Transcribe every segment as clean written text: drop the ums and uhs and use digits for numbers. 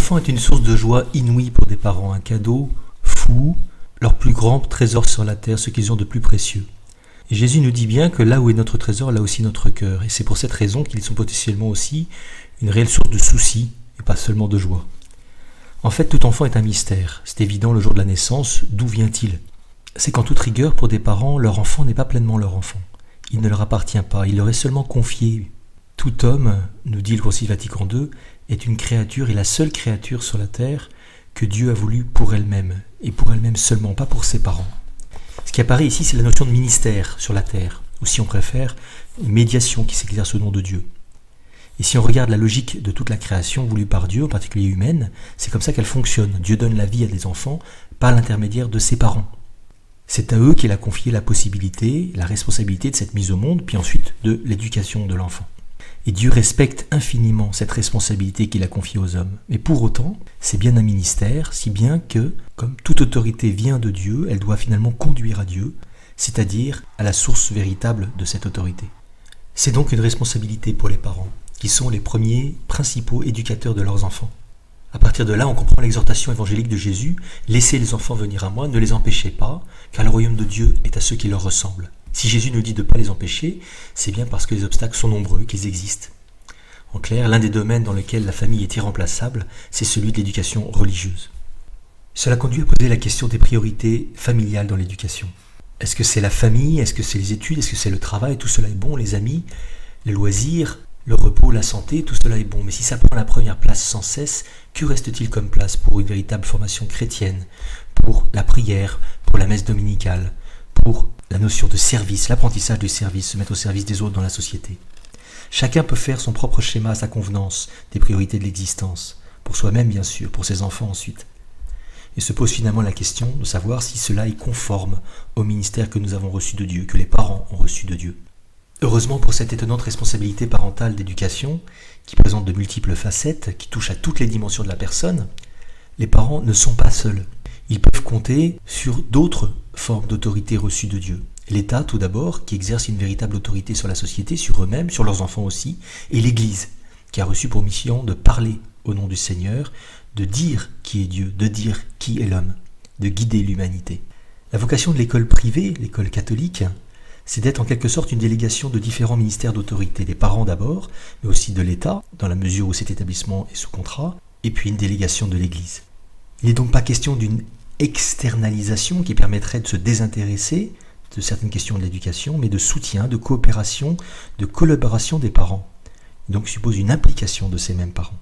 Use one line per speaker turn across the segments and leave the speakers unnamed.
L'enfant est une source de joie inouïe pour des parents, un cadeau fou, leur plus grand trésor sur la terre, ce qu'ils ont de plus précieux. Et Jésus nous dit bien que là où est notre trésor, là aussi notre cœur. Et c'est pour cette raison qu'ils sont potentiellement aussi une réelle source de soucis et pas seulement de joie. En fait, tout enfant est un mystère. C'est évident le jour de la naissance. D'où vient-il ? C'est qu'en toute rigueur, pour des parents, leur enfant n'est pas pleinement leur enfant. Il ne leur appartient pas, il leur est seulement confié. Tout homme, nous dit le Concile Vatican II, est une créature et la seule créature sur la terre que Dieu a voulu pour elle-même, et pour elle-même seulement, pas pour ses parents. Ce qui apparaît ici, c'est la notion de ministère sur la terre, ou si on préfère, une médiation qui s'exerce au nom de Dieu. Et si on regarde la logique de toute la création voulue par Dieu, en particulier humaine, c'est comme ça qu'elle fonctionne. Dieu donne la vie à des enfants par l'intermédiaire de ses parents. C'est à eux qu'il a confié la possibilité, la responsabilité de cette mise au monde, puis ensuite de l'éducation de l'enfant. Et Dieu respecte infiniment cette responsabilité qu'il a confiée aux hommes. Mais pour autant, c'est bien un ministère, si bien que, comme toute autorité vient de Dieu, elle doit finalement conduire à Dieu, c'est-à-dire à la source véritable de cette autorité. C'est donc une responsabilité pour les parents, qui sont les premiers principaux éducateurs de leurs enfants. À partir de là, on comprend l'exhortation évangélique de Jésus, « Laissez les enfants venir à moi, ne les empêchez pas, car le royaume de Dieu est à ceux qui leur ressemblent. » Si Jésus nous dit de ne pas les empêcher, c'est bien parce que les obstacles sont nombreux, qu'ils existent. En clair, l'un des domaines dans lesquels la famille est irremplaçable, c'est celui de l'éducation religieuse. Cela conduit à poser la question des priorités familiales dans l'éducation. Est-ce que c'est la famille? Est-ce que c'est les études? Est-ce que c'est le travail? Tout cela est bon, les amis, les loisirs, le repos, la santé, tout cela est bon. Mais si ça prend la première place sans cesse, que reste-t-il comme place pour une véritable formation chrétienne, pour la prière, pour la messe dominicale, pour la notion de service, l'apprentissage du service, se mettre au service des autres dans la société? Chacun peut faire son propre schéma à sa convenance des priorités de l'existence, pour soi-même bien sûr, pour ses enfants ensuite. Et se pose finalement la question de savoir si cela est conforme au ministère que nous avons reçu de Dieu, que les parents ont reçu de Dieu. Heureusement pour cette étonnante responsabilité parentale d'éducation, qui présente de multiples facettes, qui touche à toutes les dimensions de la personne, les parents ne sont pas seuls. Ils peuvent compter sur d'autres formes d'autorité reçues de Dieu. L'État, tout d'abord, qui exerce une véritable autorité sur la société, sur eux-mêmes, sur leurs enfants aussi, et l'Église, qui a reçu pour mission de parler au nom du Seigneur, de dire qui est Dieu, de dire qui est l'homme, de guider l'humanité. La vocation de l'école privée, l'école catholique, c'est d'être en quelque sorte une délégation de différents ministères d'autorité, des parents d'abord, mais aussi de l'État, dans la mesure où cet établissement est sous contrat, et puis une délégation de l'Église. Il n'est donc pas question d'une externalisation qui permettrait de se désintéresser de certaines questions de l'éducation, mais de soutien, de coopération, de collaboration des parents. Donc suppose une implication de ces mêmes parents.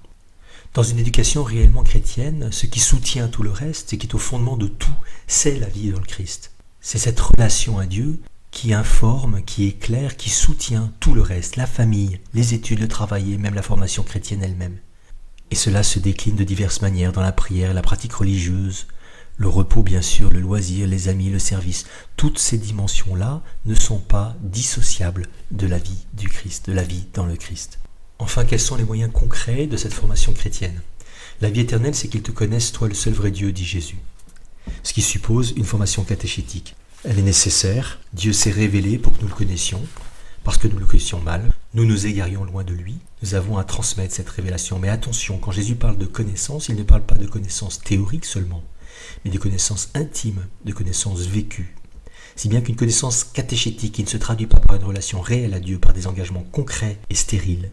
Dans une éducation réellement chrétienne, ce qui soutient tout le reste, ce qui est au fondement de tout, c'est la vie dans le Christ. C'est cette relation à Dieu qui informe, qui éclaire, qui soutient tout le reste, la famille, les études, le travail et même la formation chrétienne elle-même. Et cela se décline de diverses manières dans la prière, la pratique religieuse, le repos bien sûr, le loisir, les amis, le service. Toutes ces dimensions-là ne sont pas dissociables de la vie du Christ, de la vie dans le Christ. Enfin, quels sont les moyens concrets de cette formation chrétienne? La vie éternelle, c'est qu'ils te connaissent, toi le seul vrai Dieu, dit Jésus. Ce qui suppose une formation catéchétique. Elle est nécessaire, Dieu s'est révélé pour que nous le connaissions, parce que nous le connaissions mal, nous nous égarions loin de lui, nous avons à transmettre cette révélation. Mais attention, quand Jésus parle de connaissance, il ne parle pas de connaissance théorique seulement, mais de connaissances intimes, de connaissances vécues. Si bien qu'une connaissance catéchétique qui ne se traduit pas par une relation réelle à Dieu, par des engagements concrets et stériles,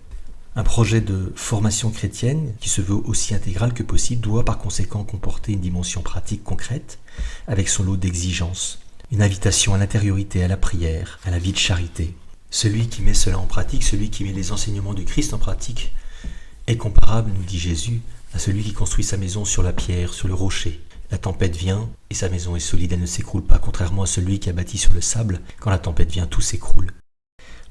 un projet de formation chrétienne, qui se veut aussi intégral que possible, doit par conséquent comporter une dimension pratique concrète, avec son lot d'exigences, une invitation à l'intériorité, à la prière, à la vie de charité. Celui qui met cela en pratique, celui qui met les enseignements du Christ en pratique, est comparable, nous dit Jésus, à celui qui construit sa maison sur la pierre, sur le rocher. La tempête vient et sa maison est solide, elle ne s'écroule pas, contrairement à celui qui a bâti sur le sable. Quand la tempête vient, tout s'écroule.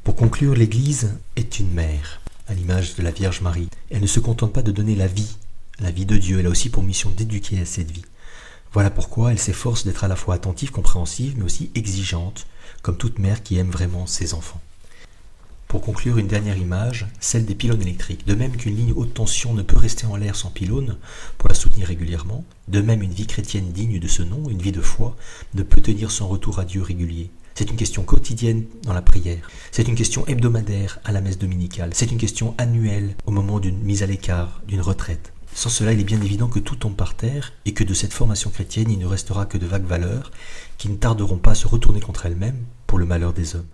Pour conclure, l'Église est une mère, à l'image de la Vierge Marie. Elle ne se contente pas de donner la vie de Dieu, elle a aussi pour mission d'éduquer à cette vie. Voilà pourquoi elle s'efforce d'être à la fois attentive, compréhensive, mais aussi exigeante, comme toute mère qui aime vraiment ses enfants. Pour conclure, une dernière image, celle des pylônes électriques. De même qu'une ligne haute tension ne peut rester en l'air sans pylône pour la soutenir régulièrement, de même une vie chrétienne digne de ce nom, une vie de foi, ne peut tenir son retour à Dieu régulier. C'est une question quotidienne dans la prière, c'est une question hebdomadaire à la messe dominicale, c'est une question annuelle au moment d'une mise à l'écart, d'une retraite. Sans cela, il est bien évident que tout tombe par terre et que de cette formation chrétienne, il ne restera que de vagues valeurs qui ne tarderont pas à se retourner contre elles-mêmes pour le malheur des hommes.